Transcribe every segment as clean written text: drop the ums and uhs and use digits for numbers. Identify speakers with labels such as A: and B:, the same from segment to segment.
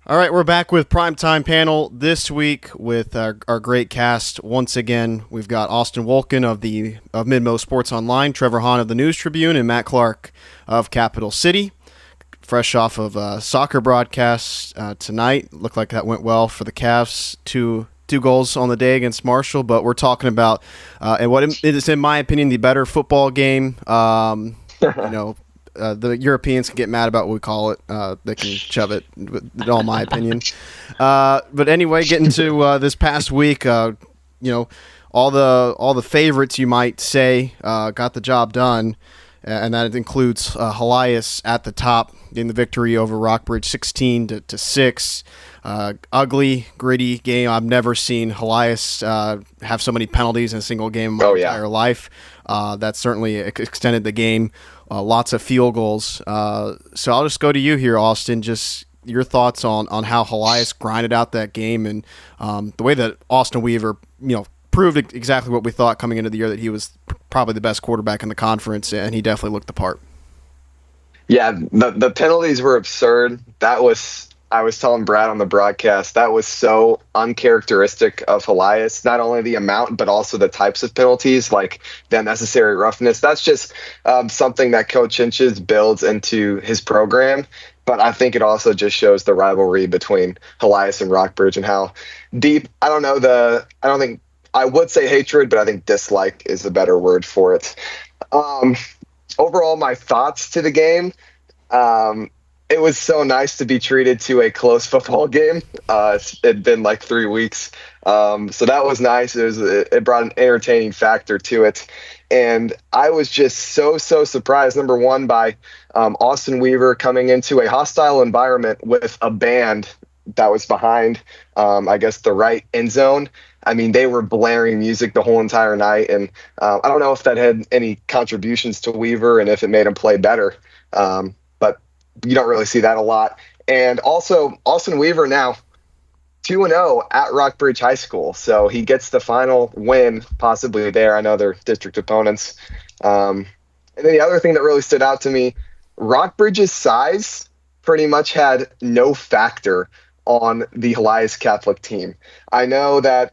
A: All right, we're back with Primetime Panel this week with our great cast. Once again, we've got Austin Wolken of Midmo Sports Online, Trevor Hahn of the News Tribune, and Matt Clark of Capital City. Fresh off of a soccer broadcast tonight. Looked like that went well for the Cavs. Two goals on the day against Marshall, but we're talking about and what is, in my opinion, the better football game. The Europeans can get mad about what we call it. They can shove it, in all my opinion. But anyway, getting to this past week, all the favorites you might say got the job done, and that includes Helias at the top in the victory over Rockbridge, 16-6. Ugly, gritty game. I've never seen Helias have so many penalties in a single game in my entire life. That certainly extended the game. Lots of field goals. So I'll just go to you here, Austin. Just your thoughts on how Helias grinded out that game and the way that Austin Weaver, proved exactly what we thought coming into the year, that he was probably the best quarterback in the conference, and he definitely looked the part.
B: Yeah, the penalties were absurd. I was telling Brad on the broadcast, that was so uncharacteristic of Helias, not only the amount, but also the types of penalties, like the unnecessary roughness. That's just something that Coach Inches builds into his program. But I think it also just shows the rivalry between Helias and Rockbridge and how deep, I don't think, I would say hatred, but I think dislike is a better word for it. Overall, my thoughts to the game, it was so nice to be treated to a close football game. It'd been like 3 weeks. So that was nice. It brought an entertaining factor to it. And I was just so surprised, number one, by Austin Weaver coming into a hostile environment with a band that was behind, I guess, the right end zone. I mean, they were blaring music the whole entire night. And I don't know if that had any contributions to Weaver and if it made him play better. But you don't really see that a lot. And also, Austin Weaver now 2-0 at Rockbridge High School. So he gets the final win possibly there. I know they're district opponents. And then the other thing that really stood out to me, Rockbridge's size pretty much had no factor on the Helias Catholic team. I know that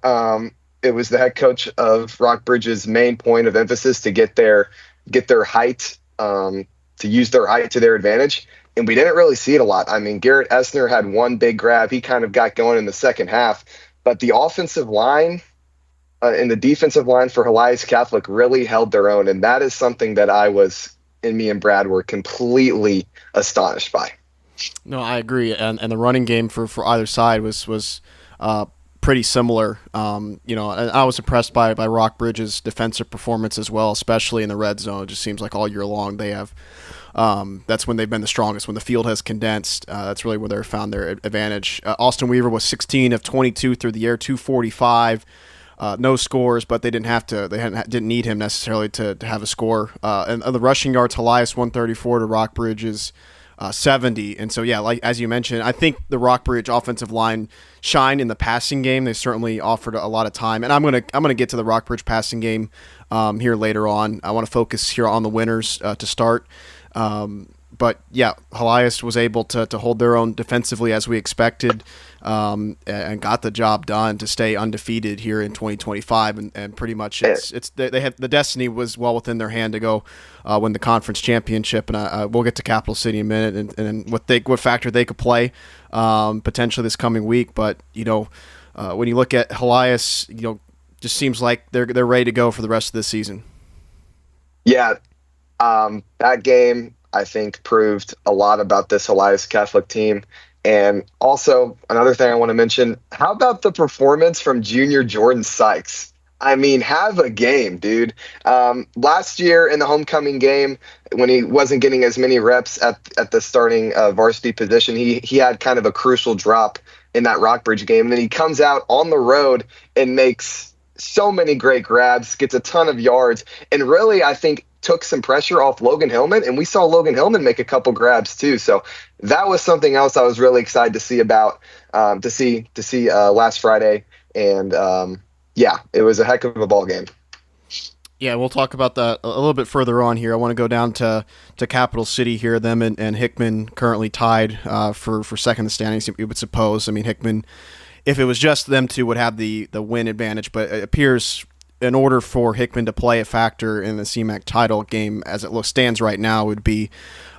B: it was the head coach of Rockbridge's main point of emphasis to get their height, to use their height to their advantage. And we didn't really see it a lot. I mean, Garrett Essner had one big grab. He kind of got going in the second half. But the offensive line and the defensive line for Helias Catholic really held their own. And that is something that me and Brad were completely astonished by.
A: No, I agree. And the running game for either side was pretty similar. And I was impressed by Rockbridge's defensive performance as well, especially in the red zone. It just seems like all year long they have that's when they've been the strongest. When the field has condensed, that's really where they've found their advantage. Austin Weaver was 16 of 22 through the air, 245. No scores, but they didn't have to. They didn't need him necessarily to have a score. And the rushing yards, Helias 134 to Rockbridge's 70. And so, yeah, like as you mentioned, I think the Rockbridge offensive line shined in the passing game. They certainly offered a lot of time. And I'm gonna get to the Rockbridge passing game here later on. I want to focus here on the winners to start. But yeah, Helias was able to hold their own defensively as we expected, and got the job done to stay undefeated here in 2025. And pretty much they had the destiny was well within their hand to go win the conference championship. And we'll get to Capital City in a minute and what factor they could play potentially this coming week. But when you look at Helias, just seems like they're ready to go for the rest of this season.
B: Yeah. That game, I think, proved a lot about this Helias Catholic team. And also, another thing I want to mention, how about the performance from junior Jordan Sykes? I mean, have a game, dude. Last year in the homecoming game, when he wasn't getting as many reps at the starting varsity position, he had kind of a crucial drop in that Rockbridge game. And then he comes out on the road and makes so many great grabs, gets a ton of yards, and really, I think, took some pressure off Logan Hillman, and we saw Logan Hillman make a couple grabs too. So that was something else I was really excited to see last Friday. And yeah, it was a heck of a ball game.
A: Yeah, we'll talk about that a little bit further on here. I want to go down to Capital City here. Them and Hickman currently tied for second in the standings. You would suppose. I mean, Hickman, if it was just them two, would have the win advantage. But it appears in order for Hickman to play a factor in the CMAC title game, as it stands right now, would be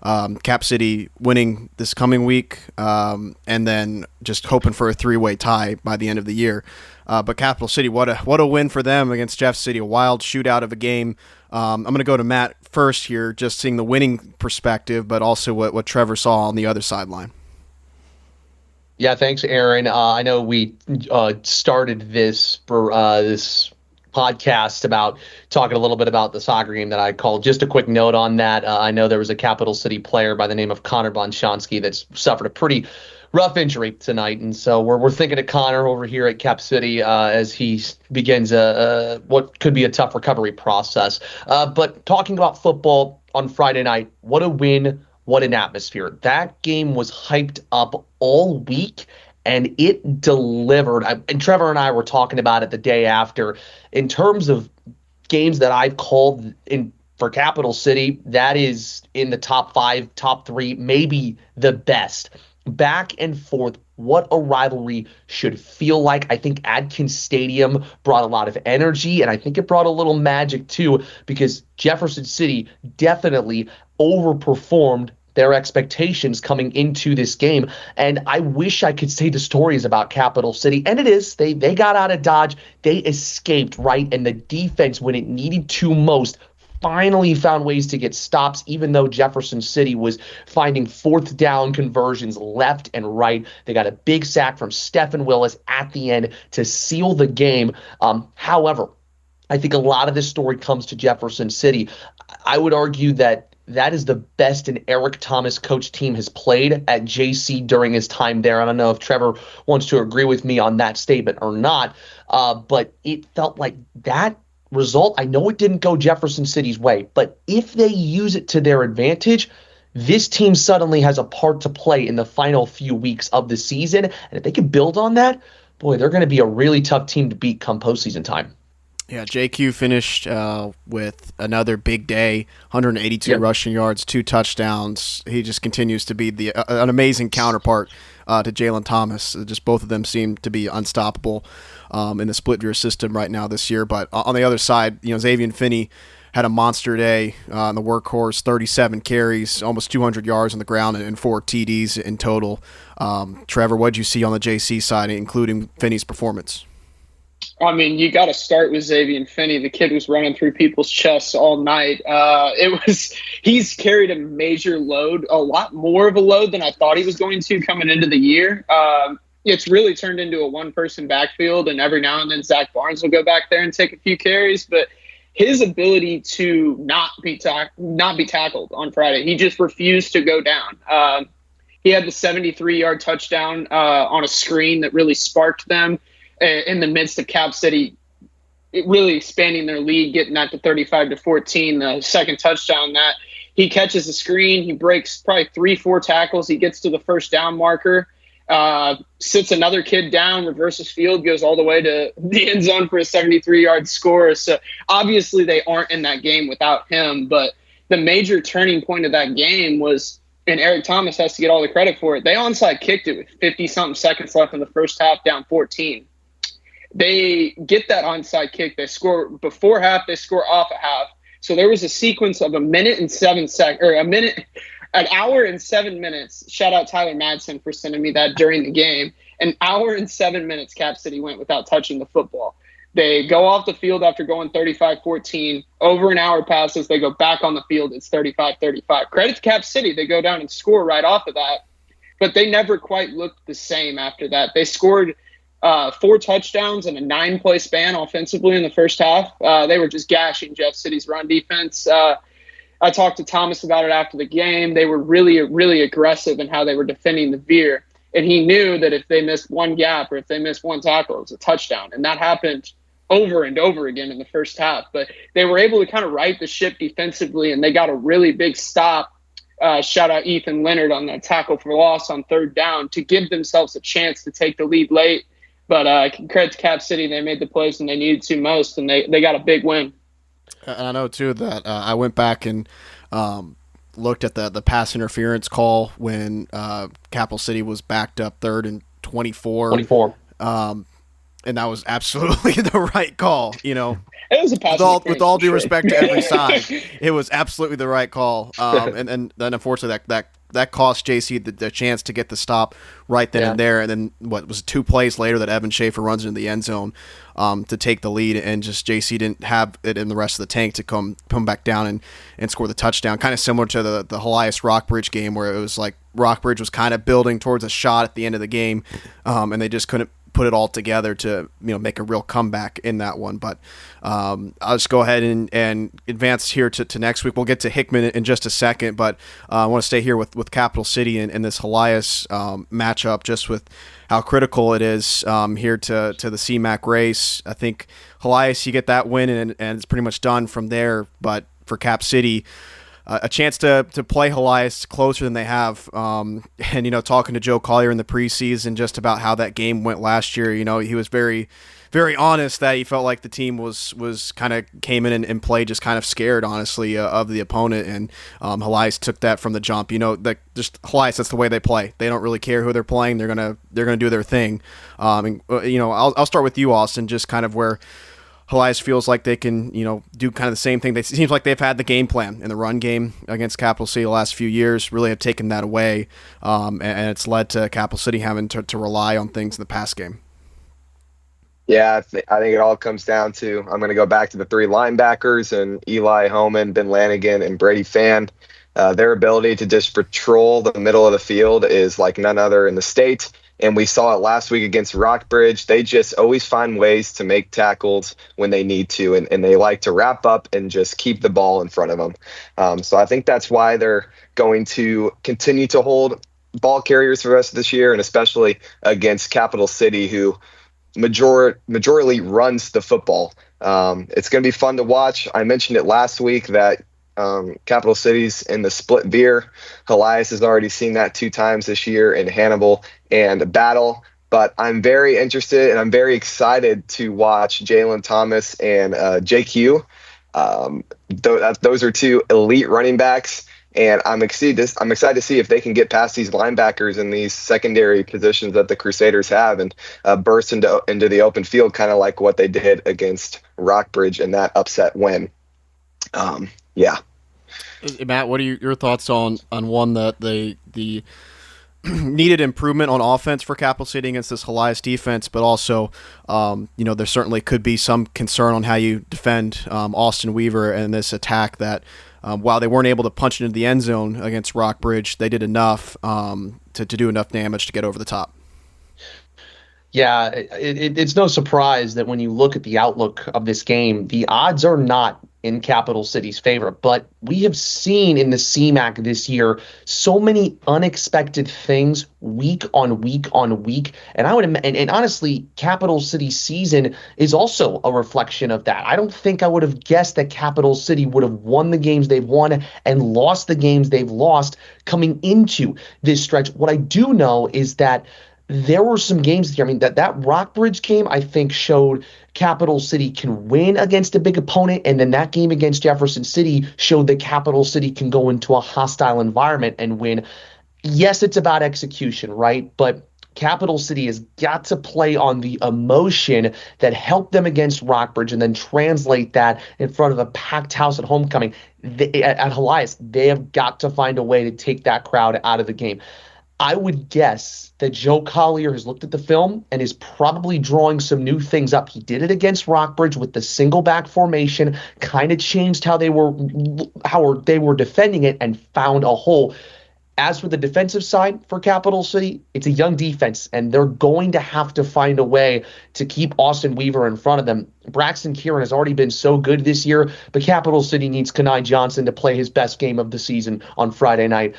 A: Cap City winning this coming week, and then just hoping for a three-way tie by the end of the year. But Capital City, what a win for them against Jeff City, a wild shootout of a game. I'm going to go to Matt first here, just seeing the winning perspective, but also what Trevor saw on the other sideline.
C: Yeah, thanks, Aaron. I know we started this for this podcast about talking a little bit about the soccer game that I called. Just a quick note on that. I know there was a Capital City player by the name of Connor Bonchansky that's suffered a pretty rough injury tonight, and so we're thinking of Connor over here at Cap City as he begins what could be a tough recovery process. But talking about football on Friday night, what a win, what an atmosphere. That game was hyped up all week, and it delivered. And Trevor and I were talking about it the day after. In terms of games that I've called for Capital City, that is in the top 5, top 3, maybe the best. Back and forth, what a rivalry should feel like. I think Adkins Stadium brought a lot of energy, and I think it brought a little magic too, because Jefferson City definitely overperformed their expectations coming into this game. And I wish I could say the stories about Capital City, and it is. They got out of Dodge. They escaped, right? And the defense, when it needed to most, finally found ways to get stops, even though Jefferson City was finding fourth down conversions left and right. They got a big sack from Stephen Willis at the end to seal the game. However, I think a lot of this story comes to Jefferson City. I would argue that is the best an Eric Thomas coach team has played at JC during his time there. I don't know if Trevor wants to agree with me on that statement or not, but it felt like that result. I know it didn't go Jefferson City's way, but if they use it to their advantage, this team suddenly has a part to play in the final few weeks of the season. And if they can build on that, boy, they're going to be a really tough team to beat come postseason time.
A: Yeah, JQ finished with another big day, 182 rushing yards, 2 touchdowns. He just continues to be an amazing counterpart to Jalen Thomas. Just both of them seem to be unstoppable in the split viewer system right now this year. But on the other side, Xavier Finney had a monster day in the workhorse, 37 carries, almost 200 yards on the ground, and 4 TDs in total. Trevor, what did you see on the JC side, including Finney's performance?
D: I mean, you got to start with Xavier Finney. The kid was running through people's chests all night. He's carried a major load, a lot more of a load than I thought he was going to coming into the year. It's really turned into a one-person backfield, and every now and then Zach Barnes will go back there and take a few carries. But his ability to not be tackled on Friday, he just refused to go down. He had the 73-yard touchdown on a screen that really sparked them in the midst of Cap City really expanding their lead, getting that to 35-14. The second touchdown, that he catches the screen, he breaks probably 3-4 tackles, he gets to the first down marker, sits another kid down, reverses field, goes all the way to the end zone for a 73-yard score. So obviously they aren't in that game without him, but the major turning point of that game was, and Eric Thomas has to get all the credit for it, they onside kicked it with 50-something seconds left in the first half, down 14. They get that onside kick. They score before half. They score off at half. So there was a sequence of an hour and 7 minutes. Shout out Tyler Madsen for sending me that during the game. An hour and 7 minutes Cap City went without touching the football. They go off the field after going 35-14. Over an hour passes. They go back on the field. It's 35-35. Credit to Cap City. They go down and score right off of that. But they never quite looked the same after that. They scored 4 touchdowns in a 9-play span offensively in the first half. They were just gashing Jeff City's run defense. I talked to Thomas about it after the game. They were really, really aggressive in how they were defending the veer. And he knew that if they missed one gap or if they missed one tackle, it was a touchdown. And that happened over and over again in the first half. But they were able to kind of right the ship defensively, and they got a really big stop. Shout out Ethan Leonard on that tackle for loss on third down to give themselves a chance to take the lead late. But credit to Cap City, they made the plays when they needed to most, and they got a big win.
A: And I know too that I went back and looked at the pass interference call when Capital City was backed up 3rd and 24.
C: 24.
A: And that was absolutely the right call.
D: It was a pass
A: With all due
D: sure.
A: respect to every side, it was absolutely the right call. And then unfortunately that cost JC the chance to get the stop right then and there. And then what was it, 2 plays later that Evan Schaefer runs into the end zone to take the lead, and just JC didn't have it in the rest of the tank to come back down and score the touchdown. Kind of similar to the Helias Rockbridge game, where it was like Rockbridge was kind of building towards a shot at the end of the game, and they just couldn't put it all together to make a real comeback in that one. But I'll just go ahead and advance here to next week. We'll get to Hickman in just a second, but I want to stay here with Capital City and this Helias matchup, just with how critical it is here to the CMAC race. I think Helias, you get that win and it's pretty much done from there. But for Cap City, a chance to play Helias closer than they have. And, talking to Joe Collier in the preseason just about how that game went last year, he was very, very honest that he felt like the team was kind of came in and played just kind of scared, honestly, of the opponent. And Helias took that from the jump. Just Helias, that's the way they play. They don't really care who they're playing. They're gonna do their thing. I'll start with you, Austin, just kind of where Helias feels like they can, do kind of the same thing. It seems like they've had the game plan in the run game against Capital City the last few years, really have taken that away, and it's led to Capital City having to rely on things in the pass game.
B: Yeah, I think it all comes down to, I'm going to go back to the 3 linebackers and Eli Homan, Ben Lanigan, and Brady Fan. Their ability to just patrol the middle of the field is like none other in the state. And we saw it last week against Rockbridge. They just always find ways to make tackles when they need to, and they like to wrap up and just keep the ball in front of them. So I think that's why they're going to continue to hold ball carriers for the rest of this year, and especially against Capital City, who majorly runs the football. It's going to be fun to watch. I mentioned it last week that Capital City's in the split veer. Helias has already seen that 2 times this year in Hannibal and Battle. But I'm very interested and I'm very excited to watch Jalen Thomas and JQ. Those are 2 elite running backs. And I'm excited to see if they can get past these linebackers in these secondary positions that the Crusaders have and burst into the open field, kind of like what they did against Rockbridge in that upset win. Yeah.
A: Matt, what are your thoughts on one that the needed improvement on offense for Capital City against this Helias defense, but also, there certainly could be some concern on how you defend Austin Weaver and this attack that, while they weren't able to punch into the end zone against Rockbridge, they did enough to do enough damage to get over the top.
C: Yeah, it's no surprise that when you look at the outlook of this game, the odds are not in Capital City's favor. But we have seen in the CMAC this year so many unexpected things week on week on week. And and honestly, Capital City's season is also a reflection of that. I don't think I would have guessed that Capital City would have won the games they've won and lost the games they've lost coming into this stretch. What I do know is that there were some games here. I mean, that Rockbridge game, I think, showed Capital City can win against a big opponent. And then that game against Jefferson City showed that Capital City can go into a hostile environment and win. Yes, it's about execution, right? But Capital City has got to play on the emotion that helped them against Rockbridge and then translate that in front of a packed house at homecoming. At Helias, they have got to find a way to take that crowd out of the game. I would guess that Joe Collier has looked at the film and is probably drawing some new things up. He did it against Rockbridge with the single back formation, kind of changed how they were defending it and found a hole. As for the defensive side for Capital City, it's a young defense, and they're going to have to find a way to keep Austin Weaver in front of them. Braxton Kieran has already been so good this year, but Capital City needs Kenai Johnson to play his best game of the season on Friday night.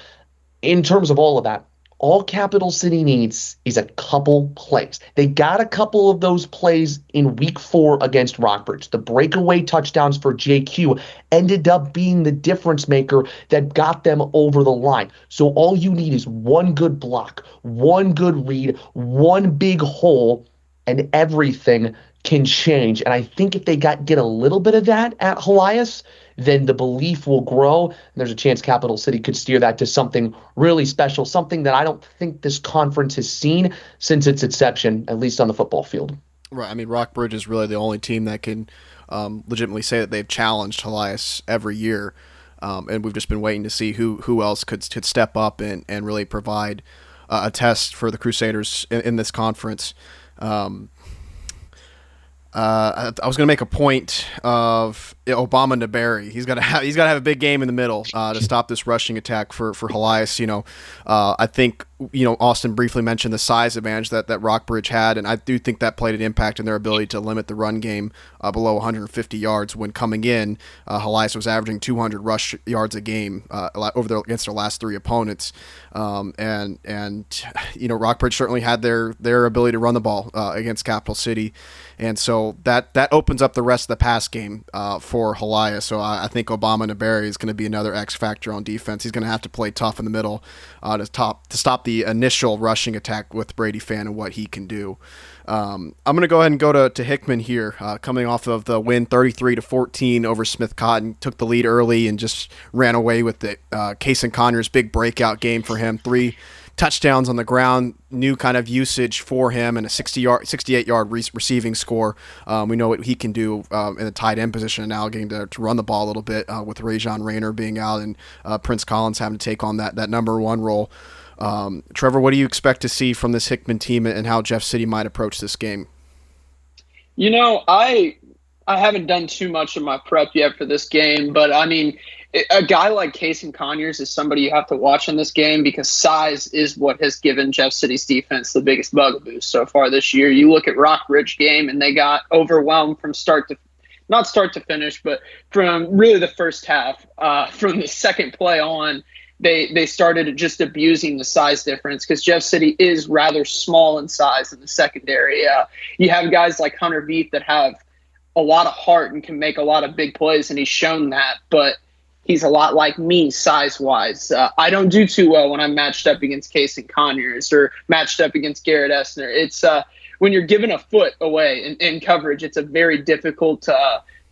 C: In terms of all of that, all Capital City needs is a couple plays. They got a couple of those plays in week 4 against Rockbridge. The breakaway touchdowns for JQ ended up being the difference maker that got them over the line. So all you need is one good block, one good read, one big hole, and everything can change. And I think if they get a little bit of that at Helias, then the belief will grow. And there's a chance Capital City could steer that to something really special, something that I don't think this conference has seen since its inception, at least on the football field.
A: Right. I mean, Rockbridge is really the only team that can legitimately say that they've challenged Helias every year. And we've just been waiting to see who else could step up and really provide a test for the Crusaders in this conference. I was going to make a point of Obama Naberi. He's got to have a big game in the middle to stop this rushing attack for Helias. I think Austin briefly mentioned the size advantage that Rockbridge had, and I do think that played an impact in their ability to limit the run game below 150 yards when coming in. Helias was averaging 200 rush yards a game against their last three opponents, and Rockbridge certainly had their ability to run the ball against Capital City. And so that opens up the rest of the pass game for Helias. So I think Obama Naberi is going to be another X factor on defense. He's going to have to play tough in the middle to stop the initial rushing attack with Brady Fan and what he can do. I'm going to go ahead and go to Hickman here, coming off of the win 33-14 over Smith Cotton. Took the lead early and just ran away with it. Kason Conyers, big breakout game for him. 3 touchdowns on the ground, new kind of usage for him, and a 68-yard receiving score. We know what he can do in the tight end position, and now getting to run the ball a little bit with Rajon Rayner being out and Prince Collins having to take on that number one role. Trevor, what do you expect to see from this Hickman team and how Jeff City might approach this game?
D: I haven't done too much of my prep yet for this game, but I mean, a guy like Kason Conyers is somebody you have to watch in this game because size is what has given Jeff City's defense the biggest bugaboo so far this year. You look at Rockbridge game and they got overwhelmed from not start to finish, but from really the first half. From the second play on, they started just abusing the size difference because Jeff City is rather small in size in the secondary. You have guys like Hunter Veith that have a lot of heart and can make a lot of big plays, and he's shown that, but he's a lot like me size-wise. I don't do too well when I'm matched up against Kason Conyers or matched up against Garrett Essner. It's when you're given a foot away in coverage, it's a very difficult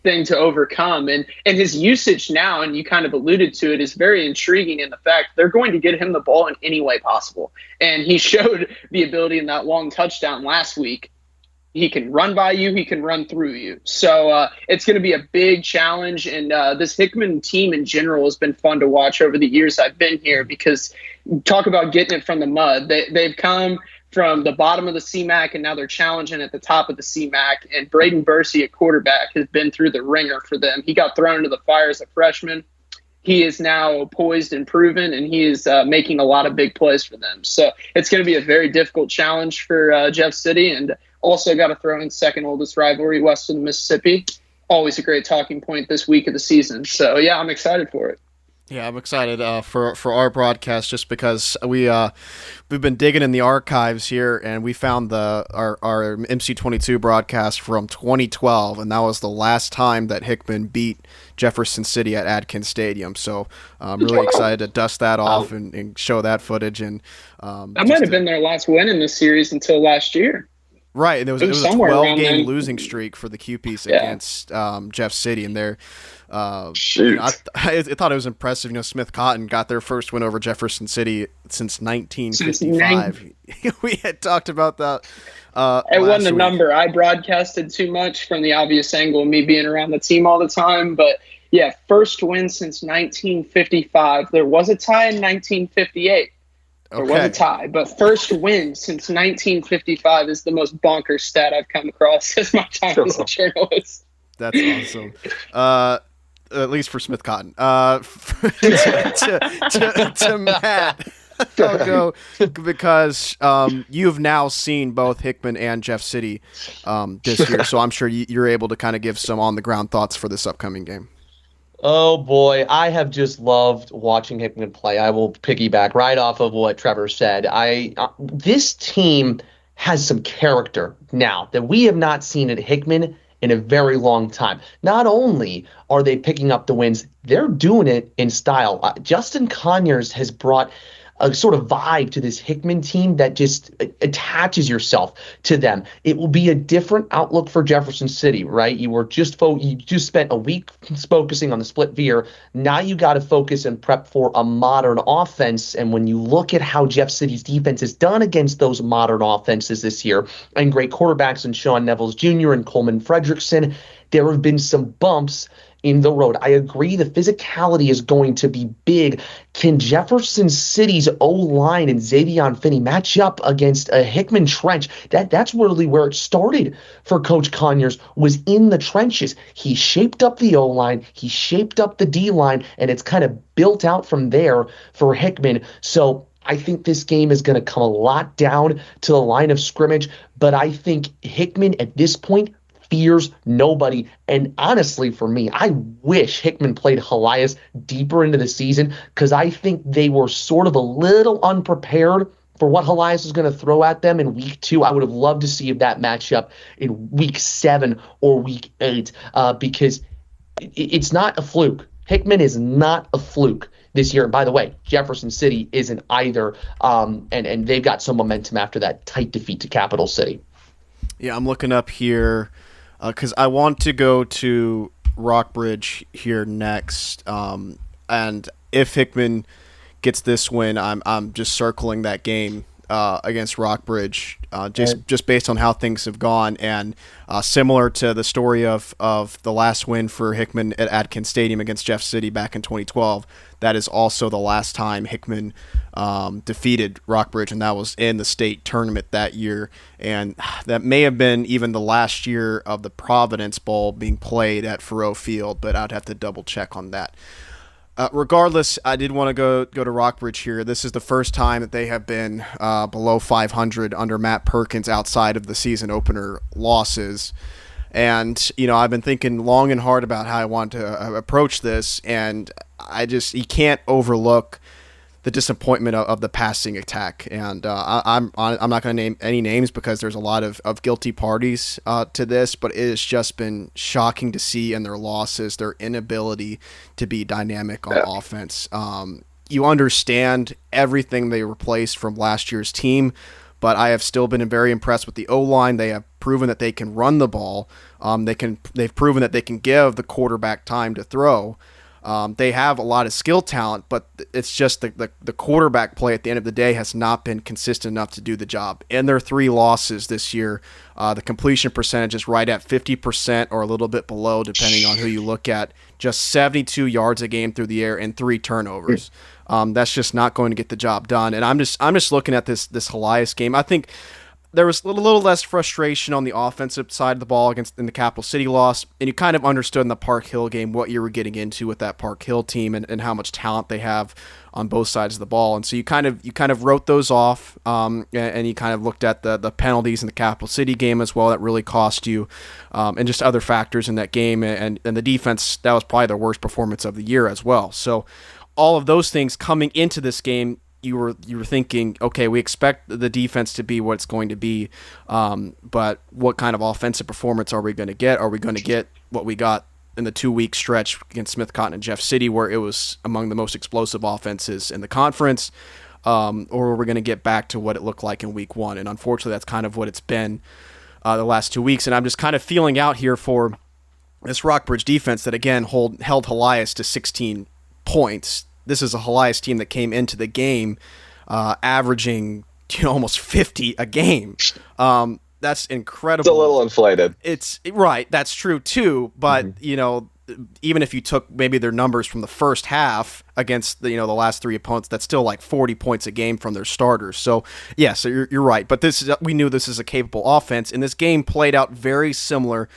D: thing to overcome. And his usage now, and you kind of alluded to it, is very intriguing in the fact they're going to get him the ball in any way possible. And he showed the ability in that long touchdown last week. He can run by you. He can run through you. So it's going to be a big challenge. And this Hickman team in general has been fun to watch over the years I've been here because talk about getting it from the mud. They've come from the bottom of the CMAC, and now they're challenging at the top of the CMAC. And Braden Bursey at quarterback has been through the ringer for them. He got thrown into the fire as a freshman. He is now poised and proven, and he is making a lot of big plays for them. So it's going to be a very difficult challenge for Jeff City. And also got to throw in second oldest rivalry west of the Mississippi. Always a great talking point this week of the season. So, yeah, I'm excited for it.
A: Yeah, I'm excited for our broadcast just because we've been digging in the archives here and we found our MC22 broadcast from 2012, and that was the last time that Hickman beat Jefferson City at Adkins Stadium. So I'm really excited to dust that off and show that footage. And
D: that might have been their last win in this series until last year.
A: Right, and it was a 12-game losing streak for the Q-Piece against Jeff City, and they're I thought it was impressive. Smith Cotton got their first win over Jefferson City since 1955. We had talked about that.
D: It wasn't a number I broadcasted too much from the obvious angle of me being around the team all the time, but yeah, first win since 1955. There was a tie in 1958. There was a tie, but first win since 1955 is the most bonkers stat I've come across as my time as a journalist.
A: That's awesome. At least for Smith Cotton. To Matt, I'll go because you've now seen both Hickman and Jeff City this year, so I'm sure you're able to kind of give some on-the-ground thoughts for this upcoming game.
C: Oh, boy, I have just loved watching Hickman play. I will piggyback right off of what Trevor said. This team has some character now that we have not seen at Hickman in a very long time. Not only are they picking up the wins, they're doing it in style. Justin Conyers has brought a sort of vibe to this Hickman team that just attaches yourself to them. It will be a different outlook for Jefferson City, right? You just spent a week focusing on the split veer. Now you got to focus and prep for a modern offense. And when you look at how Jeff City's defense has done against those modern offenses this year, and great quarterbacks in Sean Nevels Jr. and Coleman Fredrickson, there have been some bumps in the road. I agree the physicality is going to be big. Can Jefferson City's O-line and Xavier Finney match up against a Hickman trench? That's really where it started for Coach Conyers, was in the trenches. He shaped up the O-line, he shaped up the D-line, and it's kind of built out from there for Hickman. So I think this game is going to come a lot down to the line of scrimmage, but I think Hickman at this point fears nobody. And honestly, for me, I wish Hickman played Helias deeper into the season, because I think they were sort of a little unprepared for what Helias is going to throw at them in week 2. I would have loved to see that matchup in week 7 or week 8, because it's not a fluke. Hickman is not a fluke this year. And by the way, Jefferson City isn't either, and they've got some momentum after that tight defeat to Capital City.
A: Yeah, I'm looking up here because I want to go to Rockbridge here next, and if Hickman gets this win, I'm just circling that game against Rockbridge, just based on how things have gone, and similar to the story of the last win for Hickman at Adkins Stadium against Jeff City back in 2012. That is also the last time Hickman defeated Rockbridge, and that was in the state tournament that year. And that may have been even the last year of the Providence Bowl being played at Faurot Field, but I'd have to double check on that. Regardless, I did want to go to Rockbridge here. This is the first time that they have been below 500 under Matt Perkins outside of the season opener losses. And, I've been thinking long and hard about how I want to approach this, and you can't overlook the disappointment of the passing attack. And I'm not going to name any names because there's a lot of guilty parties to this, but it has just been shocking to see in their losses, their inability to be dynamic on offense. You understand everything they replaced from last year's team, but I have still been very impressed with the O-line. They have proven that they can run the ball. They've proven that they can give the quarterback time to throw. They have a lot of skill talent, but it's just the quarterback play at the end of the day has not been consistent enough to do the job. In their 3 losses this year, the completion percentage is right at 50% or a little bit below, depending on who you look at. Just 72 yards a game through the air and 3 turnovers. That's just not going to get the job done. And I'm just looking at this Helias game. I think there was a little less frustration on the offensive side of the ball in the Capital City loss, and you kind of understood in the Park Hill game what you were getting into with that Park Hill team and how much talent they have on both sides of the ball. And so you kind of wrote those off, and you kind of looked at the penalties in the Capital City game as well that really cost you, and just other factors in that game, and the defense, that was probably their worst performance of the year as well. So all of those things coming into this game, you were thinking, okay, we expect the defense to be what it's going to be, but what kind of offensive performance are we going to get? Are we going to get what we got in the 2-week stretch against Smith Cotton and Jeff City, where it was among the most explosive offenses in the conference, or are we going to get back to what it looked like in week 1? And unfortunately, that's kind of what it's been the last 2 weeks. And I'm just kind of feeling out here for this Rockbridge defense that, again, held Helias to 16 points. This is a Helias team that came into the game averaging almost 50 a game. That's incredible.
B: It's a little inflated.
A: It's right. That's true too. But even if you took maybe their numbers from the first half against the last 3 opponents, that's still like 40 points a game from their starters. So yes, you're right. But we knew this is a capable offense, and this game played out very similar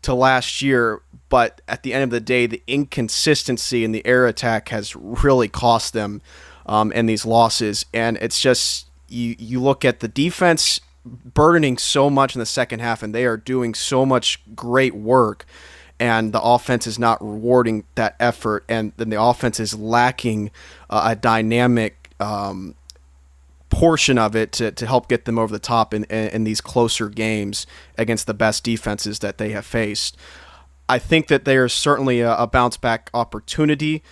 A: to last year, but at the end of the day, the inconsistency in the air attack has really cost them in these losses. And it's just, you look at the defense burdening so much in the second half, and they are doing so much great work, and the offense is not rewarding that effort, and then the offense is lacking a dynamic portion of it to help get them over the top in these closer games against the best defenses that they have faced. I think that there's certainly a bounce back opportunity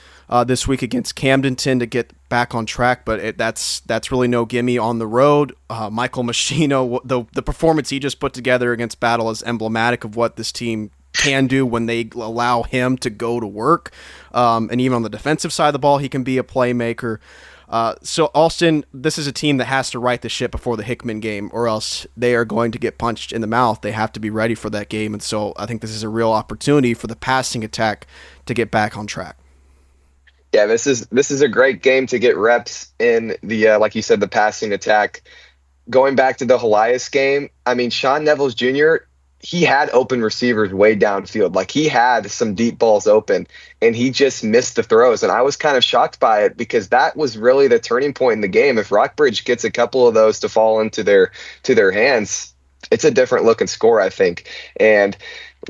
A: this week against Camdenton to get back on track, but that's really no gimme on the road. Michael Machino, the performance he just put together against Battle is emblematic of what this team can do when they allow him to go to work. And even on the defensive side of the ball, he can be a playmaker. So Austin, this is a team that has to right the ship before the Hickman game, or else they are going to get punched in the mouth. They have to be ready for that game, and so I think this is a real opportunity for the passing attack to get back on track.
B: Yeah, this is a great game to get reps in the like you said, the passing attack. Going back to the Helias game, I mean, Sean Neville's Jr., he had open receivers way downfield. Like, he had some deep balls open, and he just missed the throws. And I was kind of shocked by it, because that was really the turning point in the game. If Rockbridge gets a couple of those to fall into their hands, it's a different looking score, I think. And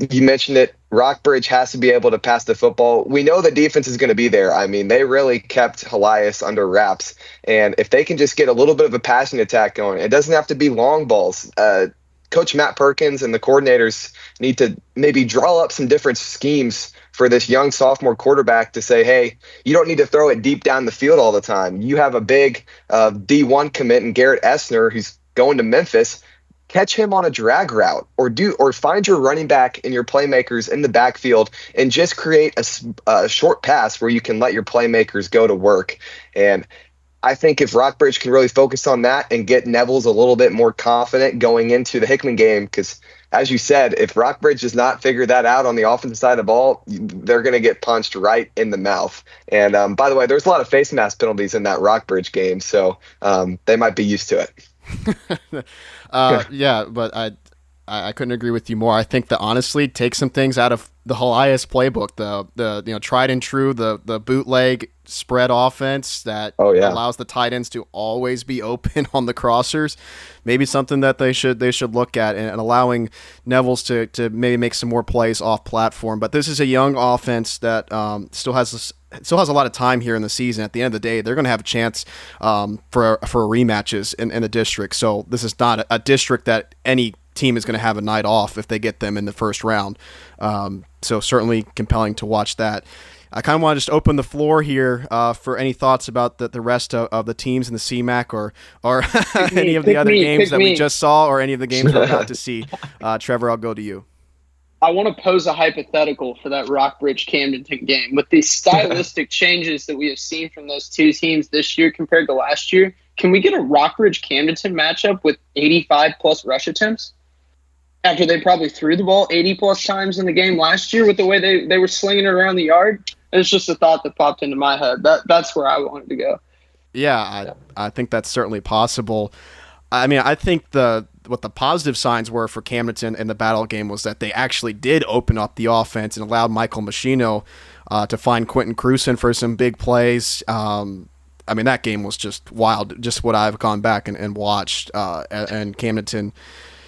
B: you mentioned it, Rockbridge has to be able to pass the football. We know the defense is going to be there. I mean, they really kept Helias under wraps. And if they can just get a little bit of a passing attack going, it doesn't have to be long balls. Coach Matt Perkins and the coordinators need to maybe draw up some different schemes for this young sophomore quarterback to say, hey, you don't need to throw it deep down the field all the time. You have a big D1 commit in Garrett Essner who's going to Memphis. Catch him on a drag route, or find your running back and your playmakers in the backfield and just create a short pass where you can let your playmakers go to work. And I think if Rockbridge can really focus on that and get Neville's a little bit more confident going into the Hickman game, because as you said, if Rockbridge does not figure that out on the offensive side of the ball, they're going to get punched right in the mouth. And by the way, there's a lot of face mask penalties in that Rockbridge game, so they might be used to it.
A: Yeah, but I couldn't agree with you more. I think that honestly, take some things out of the Helias playbook, the tried and true, the bootleg spread offense that allows the tight ends to always be open on the crossers. Maybe something that they should look at, and allowing Neville's to maybe make some more plays off platform. But this is a young offense that still has a lot of time here in the season. At the end of the day, they're going to have a chance for rematches in the district. So this is not a district that any team is going to have a night off if they get them in the first round. So certainly compelling to watch that. I kind of want to just open the floor here for any thoughts about the rest of the teams in the CMAC, or any of the other games that we just saw, or any of the games we're about to see. Trevor, I'll go to you.
D: I want to pose a hypothetical for that Rockbridge Camdenton game. With the stylistic changes that we have seen from those two teams this year compared to last year, can we get a Rockbridge Camdenton matchup with 85+ rush attempts? After they probably threw the ball 80+ times in the game last year with the way they were slinging it around the yard? It's just a thought that popped into my head. That's where I wanted to go.
A: Yeah, I think that's certainly possible. I mean, I think what the positive signs were for Camdenton in the battle game was that they actually did open up the offense and allowed Michael Machino to find Quentin Cruson for some big plays. I mean, that game was just wild, just what I've gone back and watched. And Camdenton,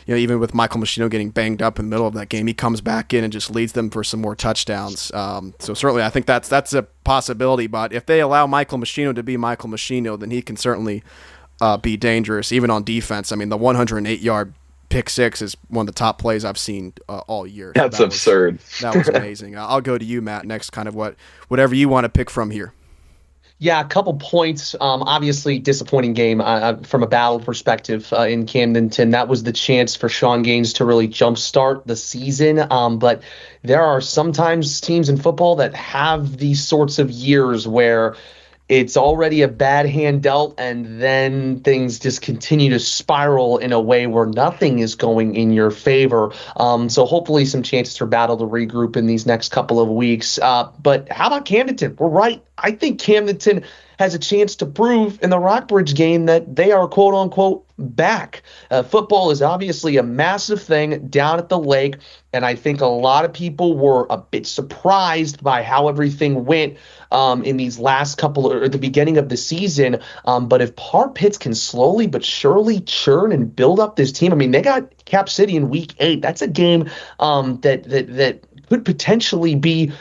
A: even with Michael Machino getting banged up in the middle of that game, he comes back in and just leads them for some more touchdowns. So certainly I think that's a possibility. But if they allow Michael Machino to be Michael Machino, then he can certainly be dangerous, even on defense. I mean, the 108-yard pick six is one of the top plays I've seen all year.
B: That's absurd.
A: That was amazing. I'll go to you, Matt, next, kind of whatever you want to pick from here.
C: Yeah, a couple points. Obviously, disappointing game from a battle perspective in Camdenton. That was the chance for Sean Gaines to really jumpstart the season. But there are sometimes teams in football that have these sorts of years where it's already a bad hand dealt, and then things just continue to spiral in a way where nothing is going in your favor. So hopefully some chances for Battle to regroup in these next couple of weeks. But how about Camdenton? We're right. I think Camdenton has a chance to prove in the Rockbridge game that they are quote-unquote back. Football is obviously a massive thing down at the lake, and I think a lot of people were a bit surprised by how everything went in these last couple, or the beginning of the season. But if Par Pitts can slowly but surely churn and build up this team, I mean, they got Cap City in week 8. That's a game that could potentially be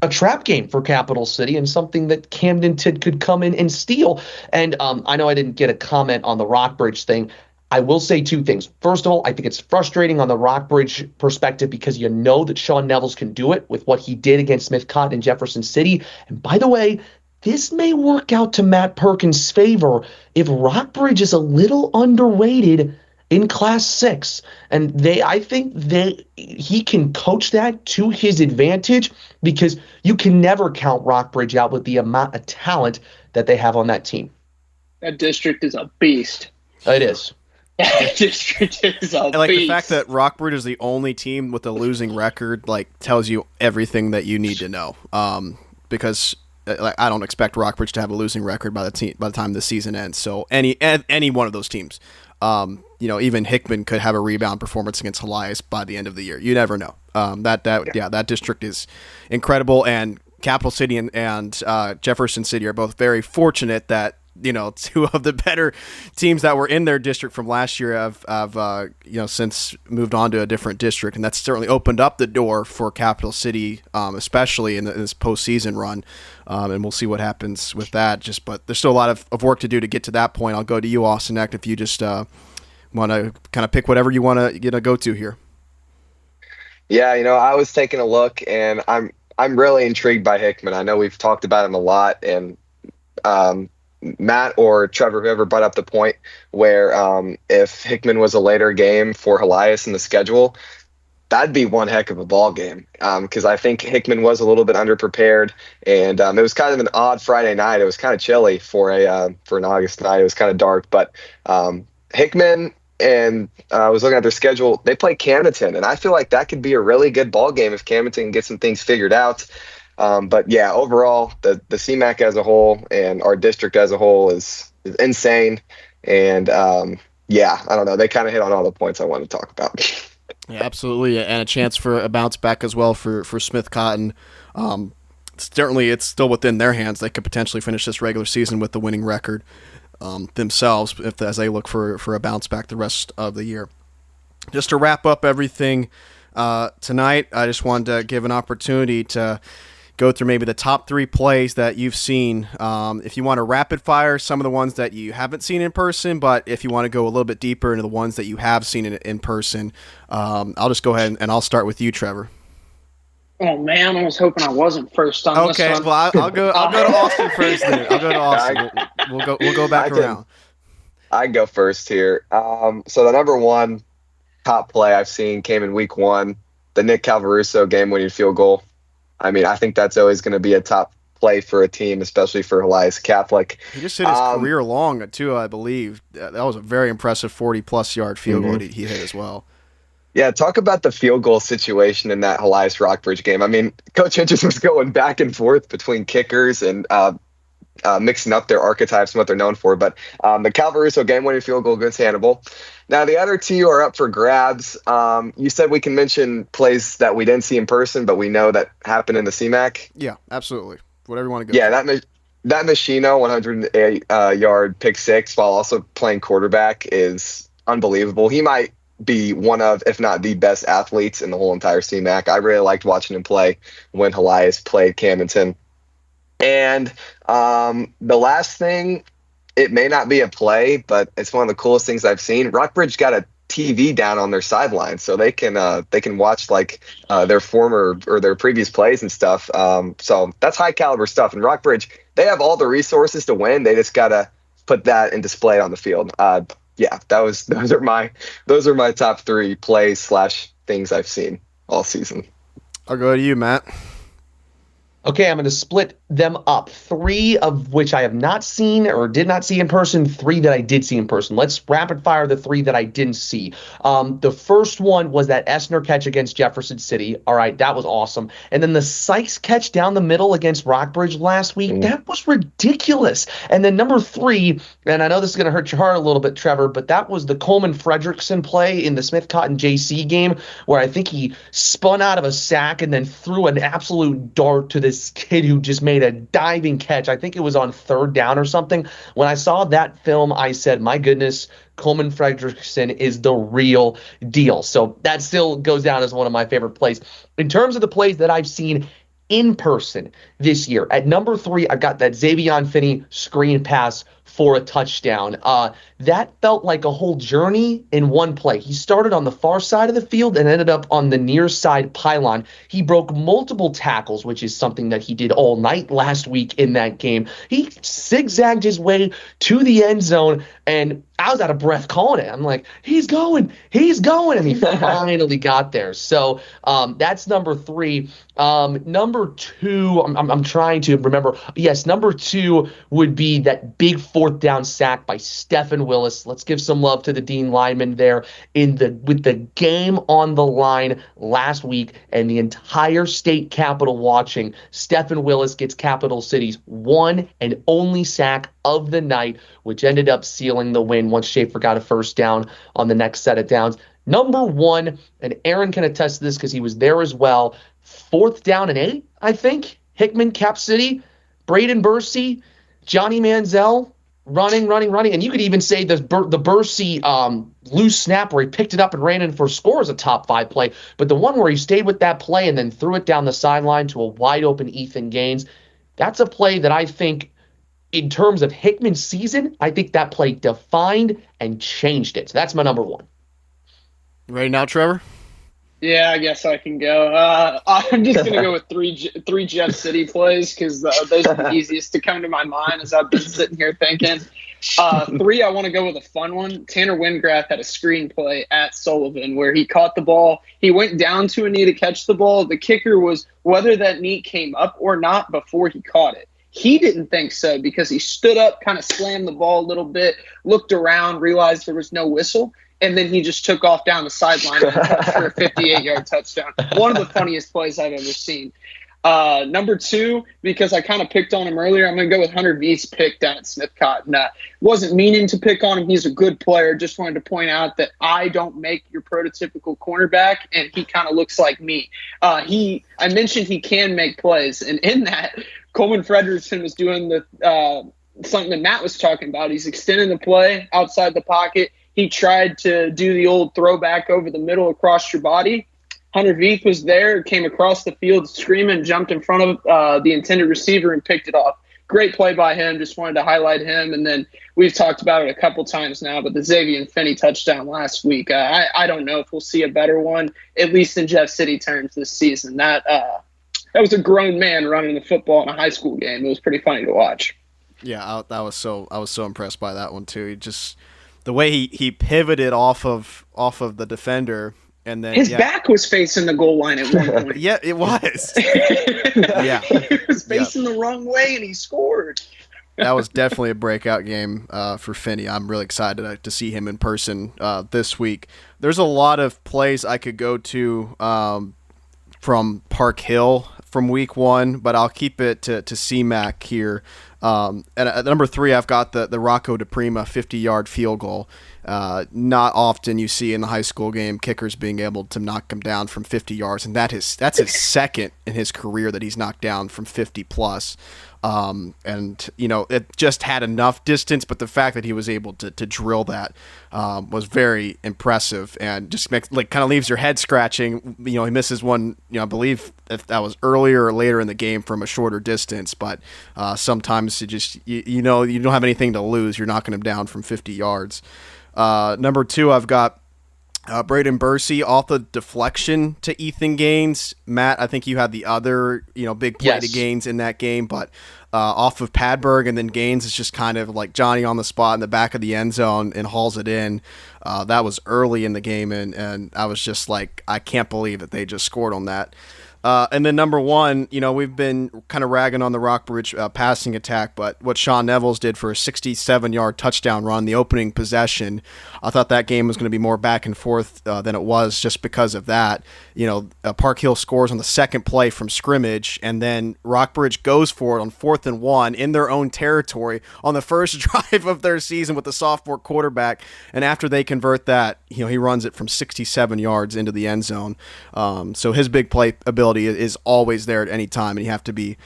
C: a trap game for Capital City, and something that Camdenton could come in and steal. And I know I didn't get a comment on the Rockbridge thing. I will say two things. First of all, I think it's frustrating on the Rockbridge perspective because you know that Sean Nevels can do it with what he did against Smith Cotton and Jefferson City. And by the way, this may work out to Matt Perkins' favor if Rockbridge is a little underrated in Class 6. And I think he can coach that to his advantage because you can never count Rockbridge out with the amount of talent that they have on that team.
D: That district is a beast.
C: It is.
D: That district is a
A: like
D: beast.
A: The fact that Rockbridge is the only team with a losing record tells you everything that you need to know. Because I don't expect Rockbridge to have a losing record by the time the season ends. So any one of those teams, even Hickman could have a rebound performance against Helias by the end of the year. You never know. That district is incredible, and Capital City and Jefferson City are both very fortunate that two of the better teams that were in their district from last year have since moved on to a different district, and that's certainly opened up the door for Capital City, especially in this postseason run. And we'll see what happens with that. But there's still a lot of work to do to get to that point. I'll go to you, Austin Eck, if you just want to kind of pick whatever you want to go to here.
B: Yeah, I was taking a look, and I'm really intrigued by Hickman. I know we've talked about him a lot, and Matt or Trevor, whoever brought up the point where if Hickman was a later game for Helias in the schedule, that'd be one heck of a ball game, because I think Hickman was a little bit underprepared, and it was kind of an odd Friday night. It was kind of chilly for an August night. It was kind of dark, but Hickman, and I was looking at their schedule, they play Camden, and I feel like that could be a really good ball game if Camden can get some things figured out. But yeah, overall, the CMAC as a whole and our district as a whole is insane. And I don't know. They kind of hit on all the points I wanted to talk about.
A: Yeah, absolutely. And a chance for a bounce back as well for Smith Cotton. Certainly, it's still within their hands. They could potentially finish this regular season with the winning record themselves as they look for a bounce back the rest of the year. Just to wrap up everything tonight, I just wanted to give an opportunity to go through maybe the top 3 plays that you've seen. If you want to rapid fire some of the ones that you haven't seen in person, but if you want to go a little bit deeper into the ones that you have seen in person, I'll just go ahead and I'll start with you, Trevor.
D: Oh man, I was hoping I wasn't first on this one.
A: Okay, well I'll go to Austin first. Then I'll go to Austin. We'll go back around.
B: I can go first here. So the number one top play I've seen came in week 1, the Nick Calvaruso game-winning field goal. I mean, I think that's always going to be a top play for a team, especially for Helias Catholic.
A: He just hit his career long, too, I believe. That was a very impressive 40-plus yard field goal he hit as well.
B: Yeah, talk about the field goal situation in that Helias Rockbridge game. I mean, Coach Hitchens was going back and forth between kickers and mixing up their archetypes and what they're known for. But the Calvaruso game-winning field goal against Hannibal. Now, the other 2 are up for grabs. You said we can mention plays that we didn't see in person, but we know that happened in the CMAC.
A: Yeah, absolutely. Whatever you want to go.
B: Yeah, that Machino 108-yard pick six while also playing quarterback is unbelievable. He might be one of, if not the best athletes in the whole entire CMAC. I really liked watching him play when Helias played Camden. And the last thing, it may not be a play, but it's one of the coolest things I've seen. Rockbridge got a TV down on their sideline, so they can watch their former or their previous plays and stuff. So that's high caliber stuff. And Rockbridge, they have all the resources to win. They just gotta put that in display on the field. Those are my top 3 plays / things I've seen all season.
A: I'll go to you, Matt.
C: Okay, I'm going to split them up. 3 of which I have not seen or did not see in person, 3 that I did see in person. Let's rapid fire the 3 that I didn't see. The first one was that Essner catch against Jefferson City. All right, that was awesome. And then the Sykes catch down the middle against Rockbridge last week, that was ridiculous. And then number 3, and I know this is going to hurt your heart a little bit, Trevor, but that was the Coleman Fredrickson play in the Smith Cotton JC game where I think he spun out of a sack and then threw an absolute dart to this kid who just made a diving catch. I think it was on 3rd down or something. When I saw that film, I said, my goodness, Coleman Fredrickson is the real deal. So that still goes down as one of my favorite plays. In terms of the plays that I've seen in person this year, at number 3, I've got that Xavier Finney screen pass for a touchdown. That felt like a whole journey in one play. He started on the far side of the field and ended up on the near side pylon. He broke multiple tackles, which is something that he did all night last week in that game. He zigzagged his way to the end zone, and I was out of breath calling it. I'm like, he's going, and he finally got there. So that's number 3. Number 2, I'm trying to remember. Yes, number 2 would be that big 4th down sack by Stephen Willis. Let's give some love to the Dean lineman there with the game on the line last week and the entire state capitol watching. Stephen Willis gets Capital City's one and only sack of the night, which ended up sealing the win once Schaefer got a first down on the next set of downs. Number 1, and Aaron can attest to this because he was there as well, 4th down and 8, I think. Hickman, Cap City, Braden Bursey, Johnny Manziel, running. And you could even say the Bursey loose snap where he picked it up and ran in for a score is a top 5 play. But the one where he stayed with that play and then threw it down the sideline to a wide open Ethan Gaines, that's a play that I think, in terms of Hickman's season, I think that play defined and changed it. So that's my number 1.
A: Ready now, Trevor?
D: Yeah, I guess I can go. I'm just going to go with three Jeff City plays because those are the easiest to come to my mind as I've been sitting here thinking. 3, I want to go with a fun one. Tanner Wingrath had a screen play at Sullivan where he caught the ball. He went down to a knee to catch the ball. The kicker was whether that knee came up or not before he caught it. He didn't think so because he stood up, kind of slammed the ball a little bit, looked around, realized there was no whistle, and then he just took off down the sideline and touched for a 58-yard touchdown. One of the funniest plays I've ever seen. Number 2, because I kind of picked on him earlier, I'm going to go with Hunter Veith's pick down at Smithcott. And wasn't meaning to pick on him. He's a good player. Just wanted to point out that I don't make your prototypical cornerback, and he kind of looks like me. I mentioned he can make plays, and in that, Coleman Frederickson was doing something that Matt was talking about. He's extending the play outside the pocket. He tried to do the old throwback over the middle across your body. Hunter Veith was there, came across the field screaming, jumped in front of the intended receiver and picked it off. Great play by him. Just wanted to highlight him. And then we've talked about it a couple times now, but the Xavier Finney touchdown last week, I don't know if we'll see a better one, at least in Jeff City terms this season. That was a grown man running the football in a high school game. It was pretty funny to watch.
A: Yeah, I was so impressed by that one too. He just the way he pivoted off of the defender, and then
D: his back was facing the goal line at one point.
A: Yeah, it was. Yeah,
D: he was facing the wrong way, and he scored.
A: That was definitely a breakout game for Finney. I'm really excited to see him in person this week. There's a lot of plays I could go to from Park Hill from week 1, but I'll keep it to CMAC here. And at number 3, I've got the Rocco DePrima 50-yard field goal. Not often you see in the high school game kickers being able to knock him down from 50 yards, and that's his second in his career that he's knocked down from 50 plus. And it just had enough distance, but the fact that he was able to drill that was very impressive, and just kind of leaves your head scratching. He misses one, I believe if that was earlier or later in the game from a shorter distance, but sometimes it just you don't have anything to lose. You're knocking him down from 50 yards. Number 2, I've got Braden Bursey off the deflection to Ethan Gaines. Matt, I think you had the other, big play to Gaines in that game, but off of Padberg, and then Gaines is just kind of like Johnny on the spot in the back of the end zone and hauls it in. That was early in the game, and I was just like, I can't believe that they just scored on that. And then number 1, we've been kind of ragging on the Rockbridge passing attack, but what Sean Nevels did for a 67-yard touchdown run, the opening possession, I thought that game was going to be more back and forth than it was just because of that. Park Hill scores on the second play from scrimmage, and then Rockbridge goes for it on 4th and 1 in their own territory on the first drive of their season with the sophomore quarterback. And after they convert that, he runs it from 67 yards into the end zone. So his big play ability is always there at any time, and you have to be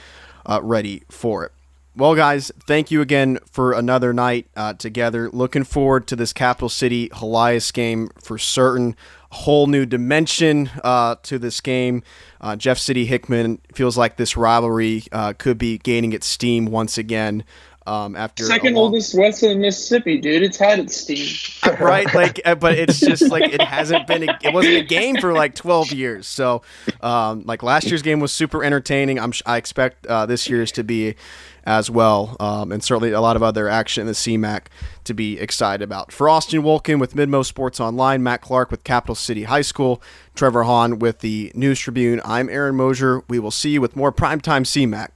A: ready for it. Well, guys, thank you again for another night together. Looking forward to this Capital City Helias game for certain. A whole new dimension to this game. Jeff City Hickman feels like this rivalry could be gaining its steam once again. after
D: second oldest west of the Mississippi, dude. It's had its steam.
A: Right, like, but it's just like it hasn't been. It wasn't a game for like 12 years. So, like last year's game was super entertaining. I expect this year's to be as well, and certainly a lot of other action in the CMAC to be excited about. For Austin Wolken with Midmo Sports Online, Matt Clark with Capital City High School, Trevor Hahn with the News Tribune, I'm Aaron Mosier. We will see you with more Primetime CMAC